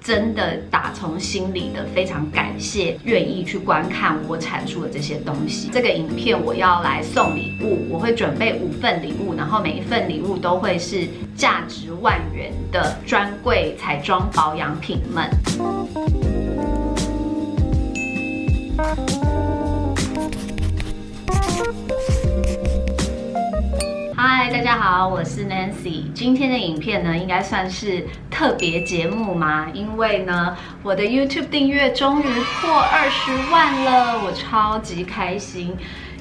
真的打从心里的非常感谢愿意去观看我阐述的这些东西。这个影片我要来送礼物，我会准备5份礼物，然后每一份礼物都会是价值万元的专柜彩妆保养品们。嗨，大家好，我是 Nancy。今天的影片呢，应该算是特别节目嘛，因为呢，我的 YouTube 订阅终于破20万了，我超级开心。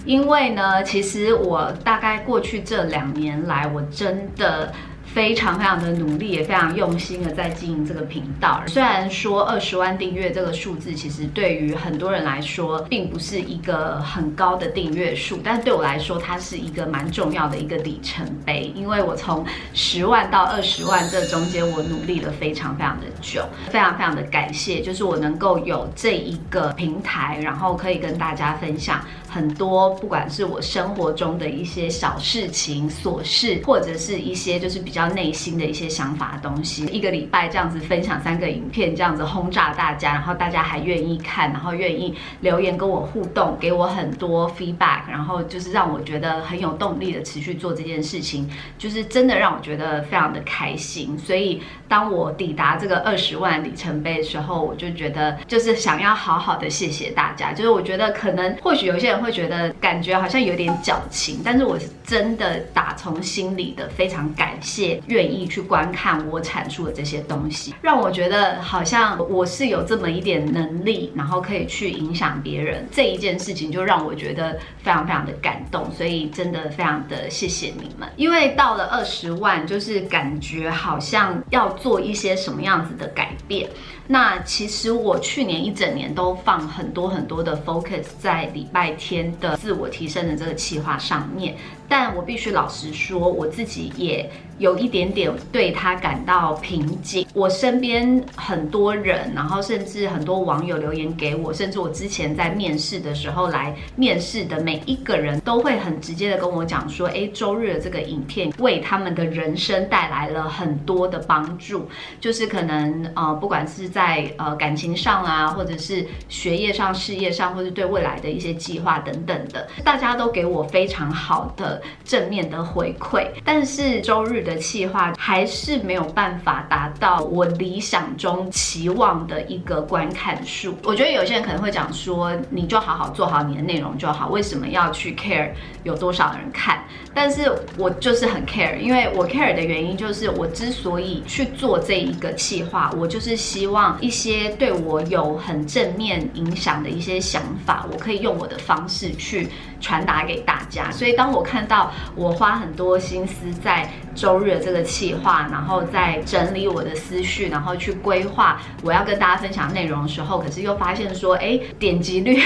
因为呢，其实我大概过去这2年来，我真的非常的努力，也非常用心的在经营这个频道。虽然说20万订阅这个数字，其实对于很多人来说，并不是一个很高的订阅数，但对我来说，它是一个蛮重要的一个里程碑。因为我从10万到20万这中间，我努力了非常的久，非常的感谢，就是我能够有这一个平台，然后可以跟大家分享很多，不管是我生活中的一些小事情、琐事，或者是一些就是比较内心的一些想法的东西。一个礼拜这样子分享3个影片，这样子轰炸大家，然后大家还愿意看，然后愿意留言跟我互动，给我很多 feedback， 然后就是让我觉得很有动力的持续做这件事情，就是真的让我觉得非常的开心。所以当我抵达这个20万里程碑的时候，我就觉得就是想要好好的谢谢大家。就是我觉得可能或许有些人会觉得感觉好像有点矫情，但是我是真的打从心里的非常感谢愿意去观看我阐述的这些东西，让我觉得好像我是有这么一点能力，然后可以去影响别人，这一件事情就让我觉得非常的感动。所以真的非常的谢谢你们。因为到了20万，就是感觉好像要做一些什么样子的改变。那其实我去年1整年都放很多的 focus 在礼拜天的自我提升的这个企划上面，但我必须老实说，我自己也有一点点对他感到瓶颈。我身边很多人，然后甚至很多网友留言给我，甚至我之前在面试的时候来面试的每一个人都会很直接的跟我讲说，周日的这个影片为他们的人生带来了很多的帮助，就是可能不管是在感情上啊，或者是学业上、事业上，或是对未来的一些计划等等的，大家都给我非常好的正面的回馈。但是周日的企划还是没有办法达到我理想中期望的一个观看数。我觉得有些人可能会讲说，你就好好做好你的内容就好，为什么要去 care 有多少人看？但是我就是很 care， 因为我 care 的原因就是我之所以去做这一个企划，我就是希望一些对我有很正面影响的一些想法，我可以用我的方式去传达给大家。所以当我看到我花很多心思在周日的这个企划，然后在整理我的思绪，然后去规划我要跟大家分享内容的时候，可是又发现说，点击率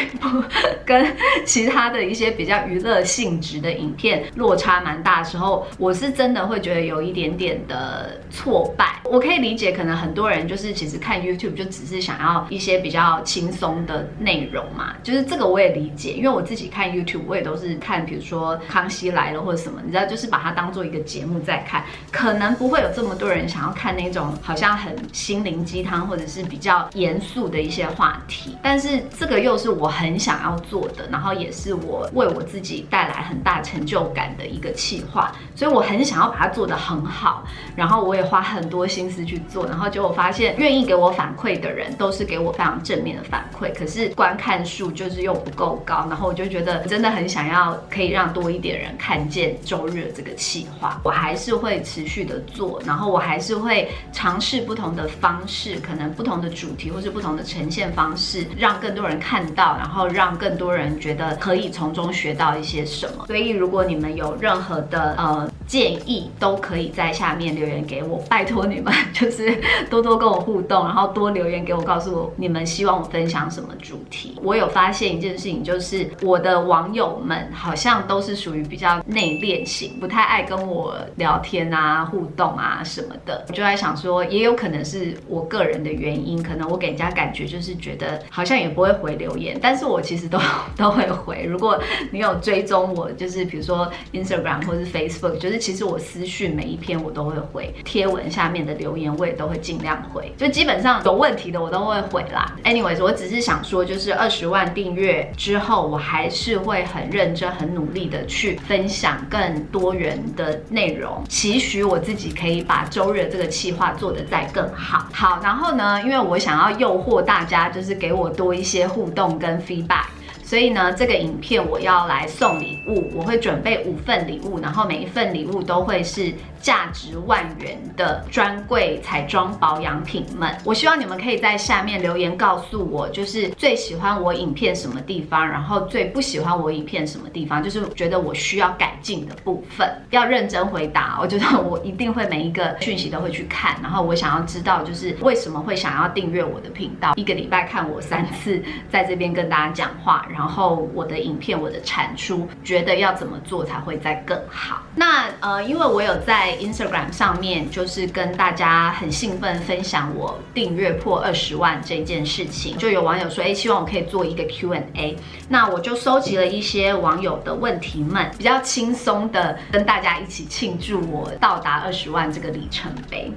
跟其他的一些比较娱乐性质的影片落差蛮大的时候，我是真的会觉得有一点点的挫败。我可以理解，可能很多人就是其实看 YouTube 就只是想要一些比较轻松的内容嘛，就是这个我也理解，因为我自己看 YouTube 我也都是看，比如说康熙来了或者什么，你知道，就是把它当做一个节目在看，可能不会有这么多人想要看那种好像很心灵鸡汤或者是比较严肃的一些话题。但是这个又是我很想要做的，然后也是我为我自己带来很大成就感的一个企划，所以我很想要把它做得很好，然后我也花很多心思去做，然后结果发现愿意给我反馈的人都是给我非常正面的反馈，可是观看数就是又不够高，然后我就觉得真的很想要可以让多一点人看见周日的这个企划。我还是会持续的做，然后我还是会尝试不同的方式，可能不同的主题或是不同的呈现方式，让更多人看到，然后让更多人觉得可以从中学到一些什么。所以如果你们有任何的建议，都可以在下面留言给我，拜托你们就是多多跟我互动，然后多留言给我，告诉我你们希望我分享什么主题。我有发现一件事情，就是我的网友们好像都是属于比较内敛型，不太爱跟我聊天啊、互动啊什么的。我就在想说，也有可能是我个人的原因，可能我给人家感觉就是觉得好像也不会回留言，但是我其实都会回。如果你有追踪我，就是比如说 Instagram 或是 Facebook， 就是其实我私讯每一篇我都会回，贴文下面的留言我也都会尽量回，就基本上有问题的我都会回啦。Anyways， 我只是想说，就是20万订阅之后，我还是会很认真、很努力的去分享更多元的内容，期许我自己可以把周日的这个企划做得再更好。好，然后呢，因为我想要诱惑大家，就是给我多一些互动跟 feedback。所以呢，这个影片我要来送礼物，我会准备5份礼物，然后每一份礼物都会是价值1万元的专柜彩妆保养品们。我希望你们可以在下面留言告诉我，就是最喜欢我影片什么地方，然后最不喜欢我影片什么地方，就是觉得我需要改进的部分，要认真回答。我觉得我一定会每一个讯息都会去看，然后我想要知道就是为什么会想要订阅我的频道，一个礼拜看我3次，在这边跟大家讲话，然后我的影片我的产出觉得要怎么做才会再更好。那因为我有在 Instagram 上面就是跟大家很兴奋分享我订阅破20万这件事情，就有网友说希望我可以做一个 Q&A， 那我就收集了一些网友的问题们，比较轻松的跟大家一起庆祝我到达20万这个里程碑。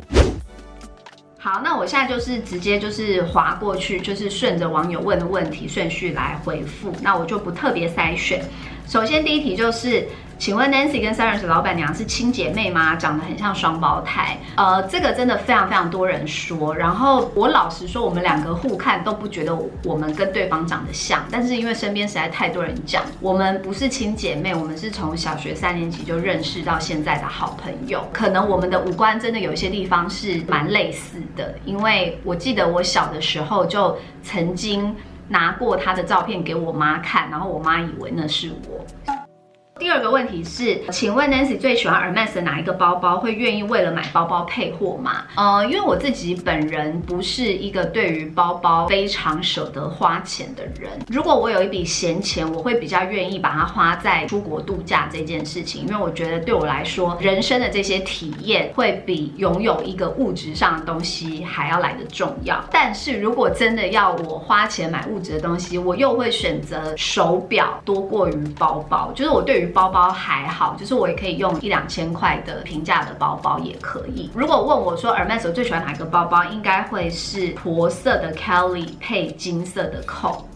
好，那我现在就是直接就是滑过去，就是顺着网友问的问题顺序来回复，那我就不特别筛选。首先第一题就是，请问 Nancy 跟 Cyrus 的老板娘是亲姐妹吗？长得很像双胞胎。这个真的非常非常多人说，然后我老实说，我们2个互看都不觉得我们跟对方长得像，但是因为身边实在太多人讲，我们不是亲姐妹，我们是从小学3年级就认识到现在的好朋友。可能我们的五官真的有一些地方是蛮类似的，因为我记得我小的时候就曾经拿过他的照片给我妈看，然后我妈以为那是我。第二个问题是，请问 Nancy 最喜欢 Hermes 的哪一个包包？会愿意为了买包包配货吗？因为我自己本人不是一个对于包包非常舍得花钱的人。如果我有一笔闲钱，我会比较愿意把它花在出国度假这件事情，因为我觉得对我来说，人生的这些体验会比拥有一个物质上的东西还要来得重要。但是如果真的要我花钱买物质的东西，我又会选择手表多过于包包。就是我对于包包还好，就是我也可以用1-2千块的平价的包包也可以。如果问我说 Hermes 我最喜欢哪个包包，应该会是驼色的 Kelly 配金色的扣。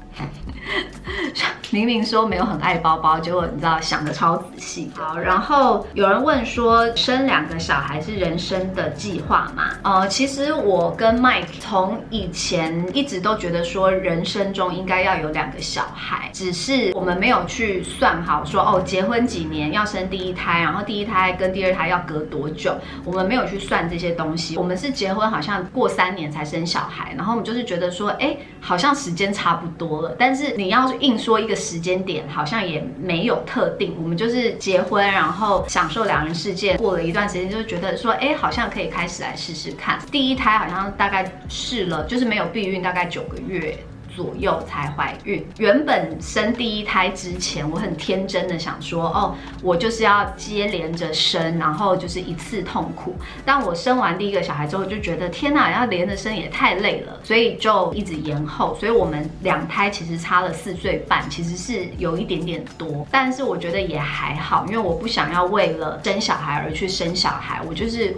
明明说没有很爱包包，结果你知道想得超仔细。好，然后有人问说，生2个小孩是人生的计划吗？其实我跟 Mike 从以前一直都觉得说，人生中应该要有2个小孩，只是我们没有去算好说结婚几年要生第1胎，然后第1胎跟第2胎要隔多久，我们没有去算这些东西。我们是结婚好像过3年才生小孩，然后我们就是觉得说，好像时间差不多了，但是你要是硬说一个时间点，好像也没有特定。我们就是结婚，然后享受2人世界，过了一段时间就觉得说，好像可以开始来试试看。第1胎好像大概试了，就是没有避孕，大概9个月左右才怀孕。原本生第1胎之前，我很天真的想说，我就是要接连着生，然后就是一次痛苦。但我生完第1个小孩之后，就觉得天哪，要连着生也太累了，所以就一直延后。所以我们2胎其实差了4岁半，其实是有一点点多，但是我觉得也还好，因为我不想要为了生小孩而去生小孩，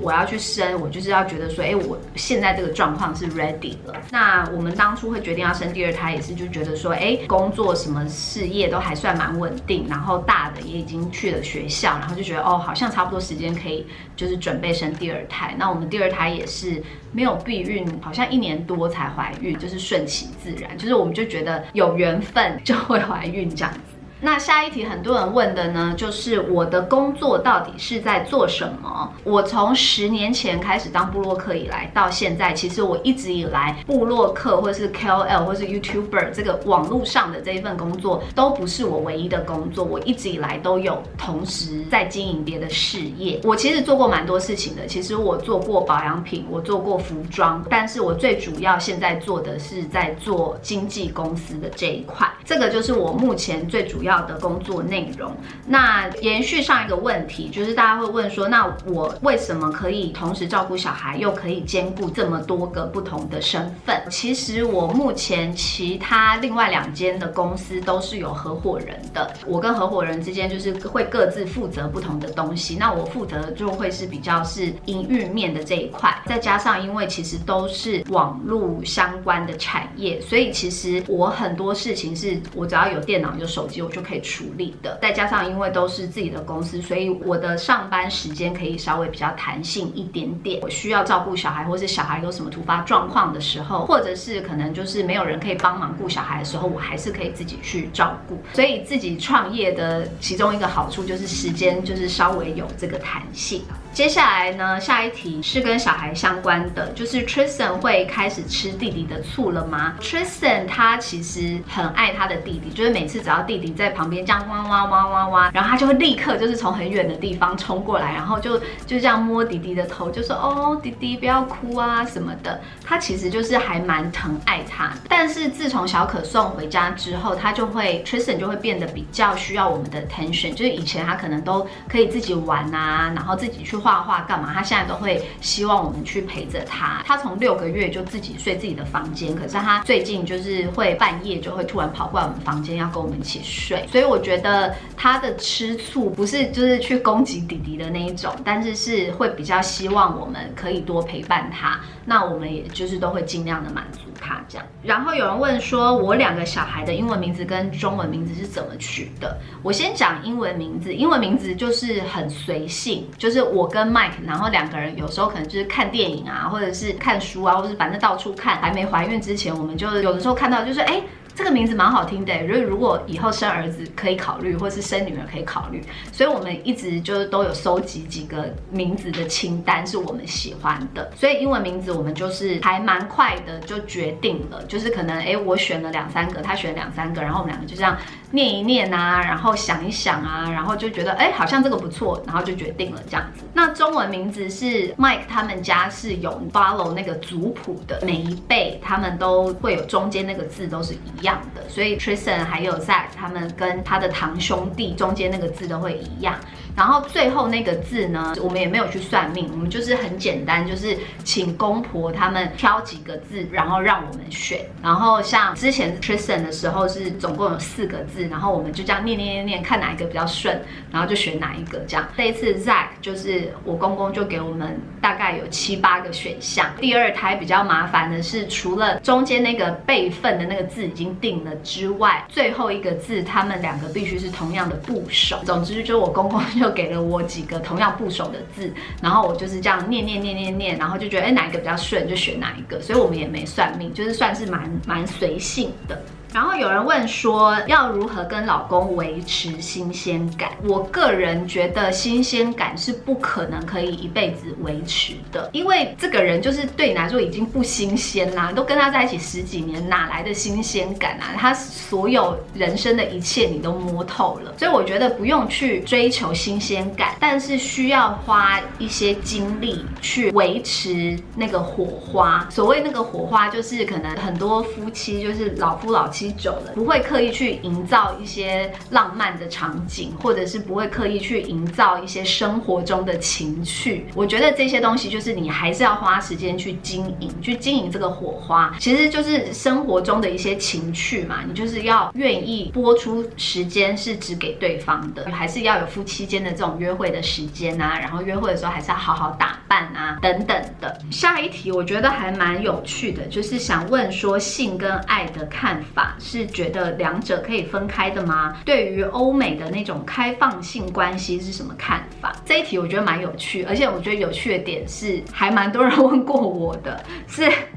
我要去生，我就是要觉得说，我现在这个状况是 ready 了。那我们当初会决定要生第2胎也是就觉得说，工作什么事业都还算蛮稳定，然后大的也已经去了学校，然后就觉得好像差不多时间可以就是准备生第2胎。那我们第2胎也是没有避孕，好像1年多才怀孕，就是顺其自然，就是我们就觉得有缘分就会怀孕这样子。那下一题很多人问的呢，就是我的工作到底是在做什么？我从10年前开始当部落客以来，到现在，其实我一直以来部落客或是 KOL 或是 YouTuber 这个网络上的这一份工作，都不是我唯一的工作。我一直以来都有同时在经营别的事业。我其实做过蛮多事情的。其实我做过保养品，我做过服装，但是我最主要现在做的是在做经纪公司的这一块。这个就是我目前最主要要的工作内容。那延续上一个问题，就是大家会问说，那我为什么可以同时照顾小孩，又可以兼顾这么多个不同的身份？其实我目前其他另外2间的公司都是有合伙人的，我跟合伙人之间就是会各自负责不同的东西。那我负责就会是比较是营运面的这一块，再加上因为其实都是网络相关的产业，所以其实我很多事情是我只要有电脑有手机我就可以处理的。再加上因为都是自己的公司，所以我的上班时间可以稍微比较弹性一点点。我需要照顾小孩，或是小孩有什么突发状况的时候，或者是可能就是没有人可以帮忙顾小孩的时候，我还是可以自己去照顾。所以自己创业的其中一个好处就是时间就是稍微有这个弹性。接下来呢，下一题是跟小孩相关的，就是 Tristan 会开始吃弟弟的醋了吗？ Tristan 他其实很爱他的弟弟，就是每次只要弟弟在旁边这样哇哇哇哇哇，然后他就会立刻就是从很远的地方冲过来，然后就这样摸弟弟的头，就说哦弟弟不要哭啊什么的。他其实就是还蛮疼爱他的，但是自从小可送回家之后，Tristan 就会变得比较需要我们的 attention， 就是以前他可能都可以自己玩啊，然后自己去画画干嘛，他现在都会希望我们去陪着他。他从6个月就自己睡自己的房间，可是他最近就是会半夜就会突然跑过来我们房间要跟我们一起睡。所以我觉得他的吃醋不是就是去攻击弟弟的那一种，但是会比较希望我们可以多陪伴他，那我们也就是都会尽量的满足他这样。然后有人问说，我2个小孩的英文名字跟中文名字是怎么取的？我先讲英文名字，英文名字就是很随性，就是我跟 Mike， 然后2个人有时候可能就是看电影啊，或者是看书啊，或者是反正到处看。还没怀孕之前，我们就有的时候看到就是这个名字蛮好听的，如果以后生儿子可以考虑，或是生女儿可以考虑，所以我们一直就都有收集几个名字的清单是我们喜欢的，所以英文名字我们就是还蛮快的就决定了，就是可能我选了2、3个，他选了2、3个，然后我们2个就这样念一念啊，然后想一想啊，然后就觉得好像这个不错，然后就决定了这样子。那中文名字是 Mike 他们家是有 follow 那个族谱的，每一辈他们都会有中间那个字都是一样的，所以 Tristan 还有 Zach 他们跟他的堂兄弟中间那个字都会一样。然后最后那个字呢，我们也没有去算命，我们就是很简单，就是请公婆他们挑几个字，然后让我们选。然后像之前 Tristan 的时候是总共有4个字，然后我们就这样念，看哪一个比较顺，然后就选哪一个这样。这一次 Zach 就是我公公就给我们大概有7、8个选项。第2胎比较麻烦的是，除了中间那个辈分的那个字已经定了之外，最后一个字他们2个必须是同样的部首。总之就是我公公就给了我几个同样部首的字，然后我就是这样念，然后就觉得哪一个比较顺就选哪一个，所以我们也没算命，就是算是蛮随性的。然后有人问说要如何跟老公维持新鲜感？我个人觉得新鲜感是不可能可以一辈子维持的，因为这个人就是对你来说已经不新鲜啦，都跟他在一起10几年，哪来的新鲜感啊？他所有人生的一切你都摸透了，所以我觉得不用去追求新鲜感，但是需要花一些精力去维持那个火花。所谓那个火花，就是可能很多夫妻就是老夫老妻久了，不会刻意去营造一些浪漫的场景，或者是不会刻意去营造一些生活中的情趣。我觉得这些东西就是你还是要花时间去经营这个火花，其实就是生活中的一些情趣嘛，你就是要愿意拨出时间是只给对方的，还是要有夫妻间的这种约会的时间啊，然后约会的时候还是要好好打扮啊等等的。下一题我觉得还蛮有趣的，就是想问说性跟爱的看法，是觉得2者可以分开的吗？对于欧美的那种开放性关系是什么看法？这一题我觉得蛮有趣，而且我觉得有趣的点是还蛮多人问过我的，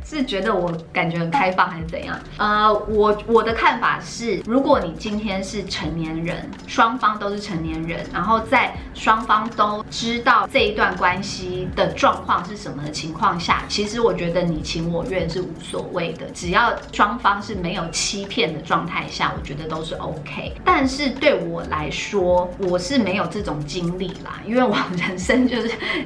是觉得我感觉很开放还是怎样？我的看法是，如果你今天是成年人，双方都是成年人，然后在双方都知道这一段关系的状况是什么的情况下，其实我觉得你情我愿是无所谓的，只要双方是没有欺骗的状态下，我觉得都是 OK。但是对我来说，我是没有这种经历啦，因为我人生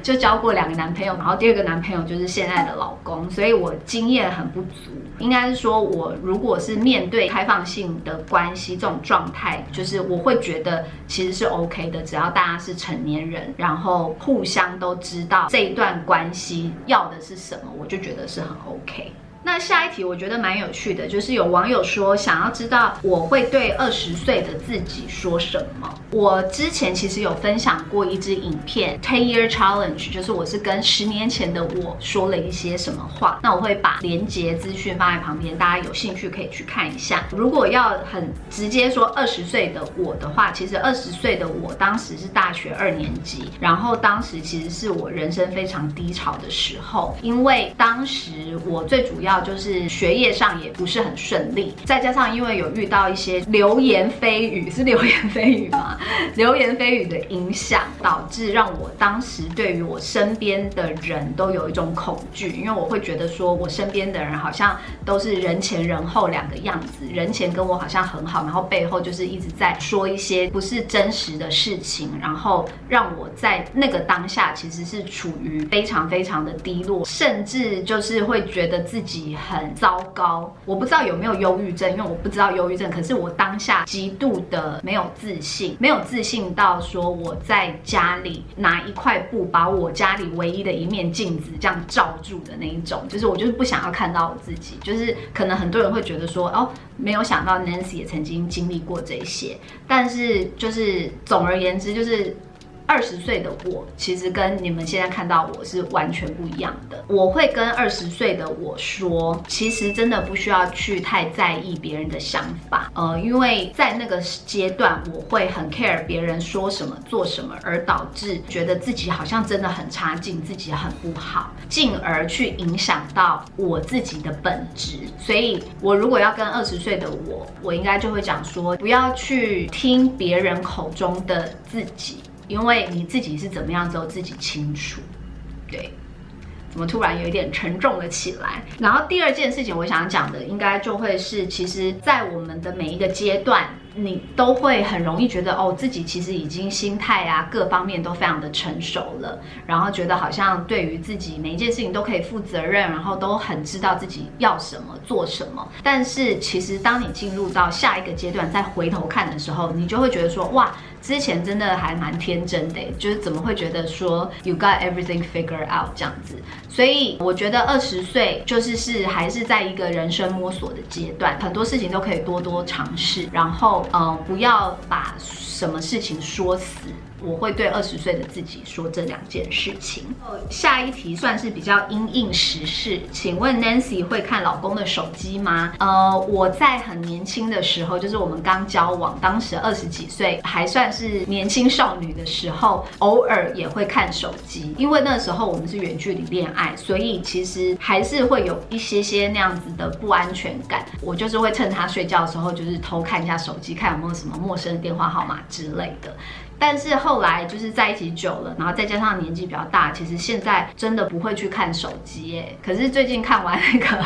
就交过2个男朋友，然后第2个男朋友就是现在的老公，所以我经验很不足，应该是说我如果是面对开放性的关系这种状态，就是我会觉得其实是 OK 的，只要大家是成年人，然后互相都知道这一段关系要的是什么，我就觉得是很 OK。那下一题我觉得蛮有趣的，就是有网友说想要知道我会对20岁的自己说什么。我之前其实有分享过一支影片 10 Year Challenge， 就是我是跟10年前的我说了一些什么话。那我会把连结资讯放在旁边，大家有兴趣可以去看一下。如果要很直接说20岁的我的话，其实20岁的我当时是大学2年级，然后当时其实是我人生非常低潮的时候，因为当时我最主要就是学业上也不是很顺利，再加上因为有遇到一些流言蜚语，是流言蜚语吗？流言蜚语的影响，导致让我当时对于我身边的人都有一种恐惧，因为我会觉得说我身边的人好像都是人前人后两个样子，人前跟我好像很好，然后背后就是一直在说一些不是真实的事情，然后让我在那个当下其实是处于非常非常的低落，甚至就是会觉得自己很糟糕。我不知道有没有忧郁症，因为我不知道忧郁症，可是我当下极度的没有自信，没有自信到说我在家里拿一块布把我家里唯一的一面镜子这样罩住的那一种，就是我就是不想要看到我自己，就是可能很多人会觉得说哦，没有想到 Nancy 也曾经经历过这些，但是就是总而言之就是20岁的我其实跟你们现在看到我是完全不一样的。我会跟20岁的我说，其实真的不需要去太在意别人的想法，因为在那个阶段我会很 care 别人说什么做什么，而导致觉得自己好像真的很差劲，自己很不好，进而去影响到我自己的本质。所以我如果要跟20岁的我应该就会讲说，不要去听别人口中的自己，因为你自己是怎么样只有自己清楚。对，怎么突然有一点沉重了起来？然后第二件事情我想讲的应该就会是，其实在我们的每一个阶段，你都会很容易觉得哦，自己其实已经心态啊各方面都非常的成熟了，然后觉得好像对于自己每一件事情都可以负责任，然后都很知道自己要什么做什么。但是其实当你进入到下一个阶段再回头看的时候，你就会觉得说哇，之前真的还蛮天真的，就是怎么会觉得说 you got everything figured out 这样子。所以我觉得20岁就是还是在一个人生摸索的阶段，很多事情都可以多多尝试，然后不要把什么事情说死。我会对20岁的自己说这2件事情。下一题算是比较因应时事，请问 Nancy 会看老公的手机吗？我在很年轻的时候，就是我们刚交往，当时20几岁，还算是年轻少女的时候，偶尔也会看手机。因为那时候我们是远距离恋爱，所以其实还是会有一些那样子的不安全感。我就是会趁他睡觉的时候，就是偷看一下手机，看有没有什么陌生的电话号码之类的。但是后来就是在一起久了，然后再加上年纪比较大，其实现在真的不会去看手机耶。可是最近看完那个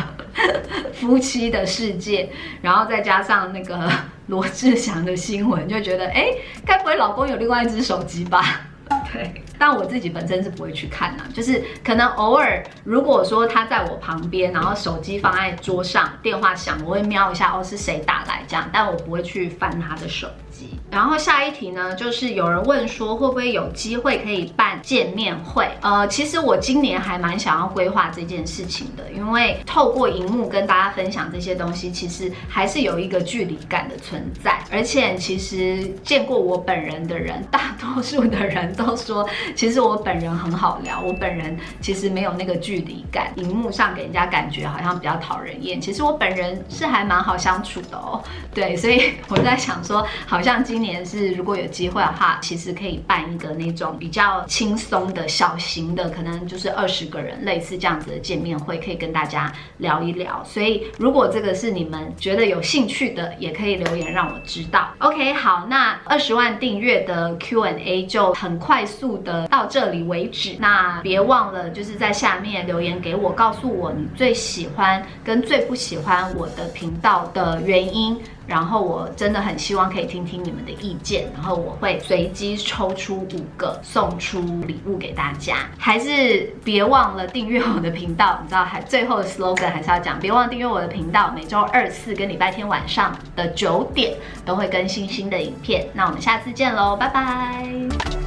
夫妻的世界，然后再加上那个罗志祥的新闻，就觉得该不会老公有另外一只手机吧？对，但我自己本身是不会去看啦，就是可能偶尔，如果说他在我旁边，然后手机放在桌上，电话响，我会瞄一下哦是谁打来这样，但我不会去翻他的手机。然后下一题呢，就是有人问说会不会有机会可以办见面会？其实我今年还蛮想要规划这件事情的，因为透过荧幕跟大家分享这些东西，其实还是有一个距离感的存在。而且其实见过我本人的人，大多数的人都说，其实我本人很好聊，我本人其实没有那个距离感，荧幕上给人家感觉好像比较讨人厌，其实我本人是还蛮好相处的哦。对，所以我在想说，好像今年是如果有机会的话，其实可以办一个那种比较轻松的小型的，可能就是20个人类似这样子的见面会，可以跟大家聊一聊。所以如果这个是你们觉得有兴趣的，也可以留言让我知道。OK， 好，那20万订阅的 Q&A 就很快速的到这里为止。那别忘了就是在下面留言给我，告诉我你最喜欢跟最不喜欢我的频道的原因。然后我真的很希望可以听听你们的意见，然后我会随机抽出5个送出礼物给大家。还是别忘了订阅我的频道，你知道，最后的 slogan 还是要讲，别忘了订阅我的频道，每周2、4跟礼拜天晚上的9点都会更新新的影片。那我们下次见喽，拜拜。